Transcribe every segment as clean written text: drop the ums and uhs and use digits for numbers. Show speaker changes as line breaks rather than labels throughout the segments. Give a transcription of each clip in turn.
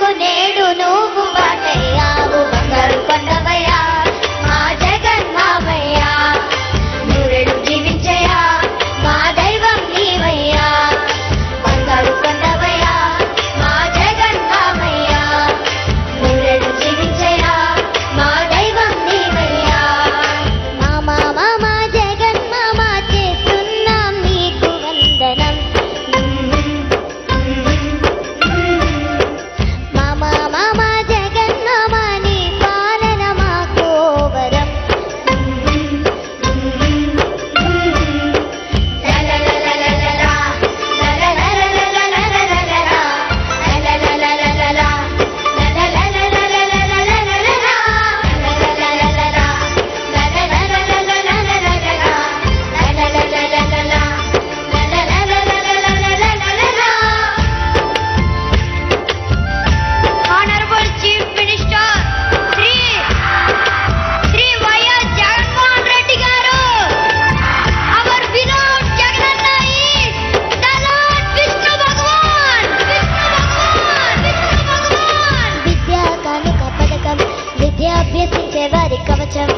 బాటలకు నేడు నువ్వు బాటయ్యావు బంగారు కొండవయ్యా మా జగన్మామయ్యా నూరేళ్ళు జీవించయ్యా మా దైవం నీవయ్యా బంగారు కొండవయ్యా మా జగన్మామయ్యా నూరేళ్ళు జీవించయ్యా మా దైవం నీవయ్యా మామా మామా జగన్మామ చేస్తున్నాం నీకు వందనం మామా మామా జగన్మామ నీ పాలన మాకు వరం లలలలలలలా లలలలలలలలలా లలలలలలలా లలలలలలలలలా Honorable Chief Minister Shri Y.S. Jagannath Reddy garu, our beloved Jagannath is the Lord Vishnu Bhagwan. విద్యా కానుక పథకం విద్యాభ్యసించే వారి కవచం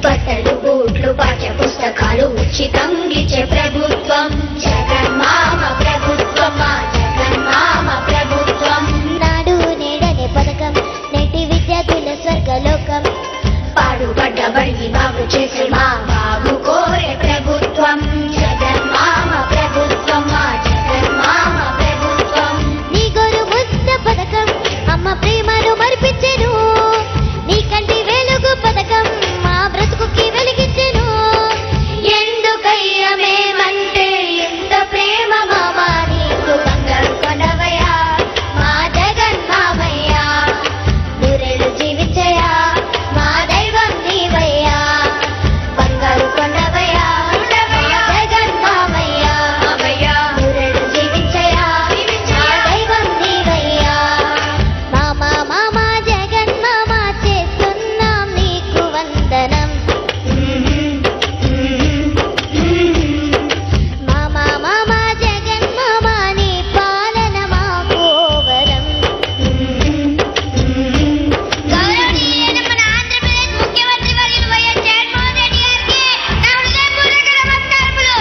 బట్టలు బూట్లు పాఠ్య పుస్తకాలు ఉచితం ఇచ్చే ప్రభుత్వం జగన్మామ ప్రభుత్వం మా జగన్మామ ప్రభుత్వం నాడు నేడనే పథకం నేటి విద్యార్థుల స్వర్గలోకం పాడుబడ్డ బడిని బాగు చేసే మా బాబు కోరే ప్రభుత్వం జగన్మామ ప్రభుత్వం మా జగన్మామ ప్రభుత్వం నీ గోరు ముద్ద పథకం అమ్మ ప్రేమను మరిపించెను నీ కంటి వెలుగు పథకం మా బ్రతుకుకి వెలిగించెను ఎందుకయ్య మేమంటే ఇంత ప్రేమ మామా నీకు బంగారు కొండవయ్యా మా జగన్మామయ్యా నూరేళ్ళు జీవించయ్యా మా దైవం నీవయ్యా బంగారు కొండవయ్యా మా జగన్మామయ్యా నూరేళ్ళు జీవించయ్యా మా దైవం నీవయ్యా మామా మామా జగన్మామ చేస్తున్నాం నీకు వందనం మామా మామా జగన్మామ నీ పాలన మాకు వరం గౌరవనీయులైన మన ఆంధ్రప్రదేశ్ ముఖ్యమంత్రి వర్యులు వైఎస్ జగన్మోహన్ రెడ్డి గారికి నా హృదయపూర్వక నమస్కారములు.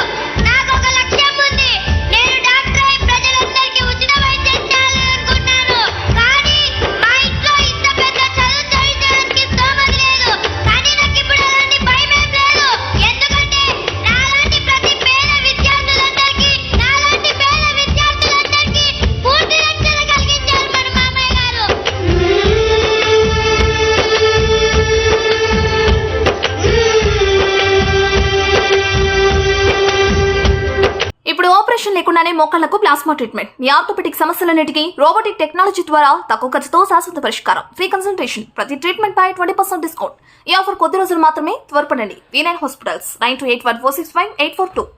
నాకు ఒక లక్ష్యం ఉంది. నేను డాక్టర్ అయి ప్రజలందరికీ ఉచిత వైద్యం చేయాలనుకున్నాను. కానీ మా ఇంట్లో ఇంత పెద్ద చదువు చదివించడానికి స్తోమత లేదు. కానీ నాకు ఇప్పుడు అలాంటి భయమేం లేదు. ఎందుకంటే నాలాంటి ప్రతి పేద విద్యార్థులందరికీ పూర్తి రక్షణ కలిగించారు మన మామయ్య గారు.
ఇప్పుడు ఆపరేషన్ లేకుండానే మోకాళ్లకు ప్లాస్మా ట్రీట్మెంట్. మీ ఆర్థోపెటిక్ సమస్యలన్నిటికీ రోబోటిక్ టెక్నాలజీ ద్వారా తక్కువ ఖర్చుతో శాశ్వత పరిష్కారం. ఫ్రీ కన్సల్టేషన్, ప్రతి ట్రీట్మెంట్ పై 20% డిస్కౌంట్. ఈ ఆఫర్ కొద్ది రోజులు మాత్రమే. త్వరపడండి. V9 hospitals 9281465842.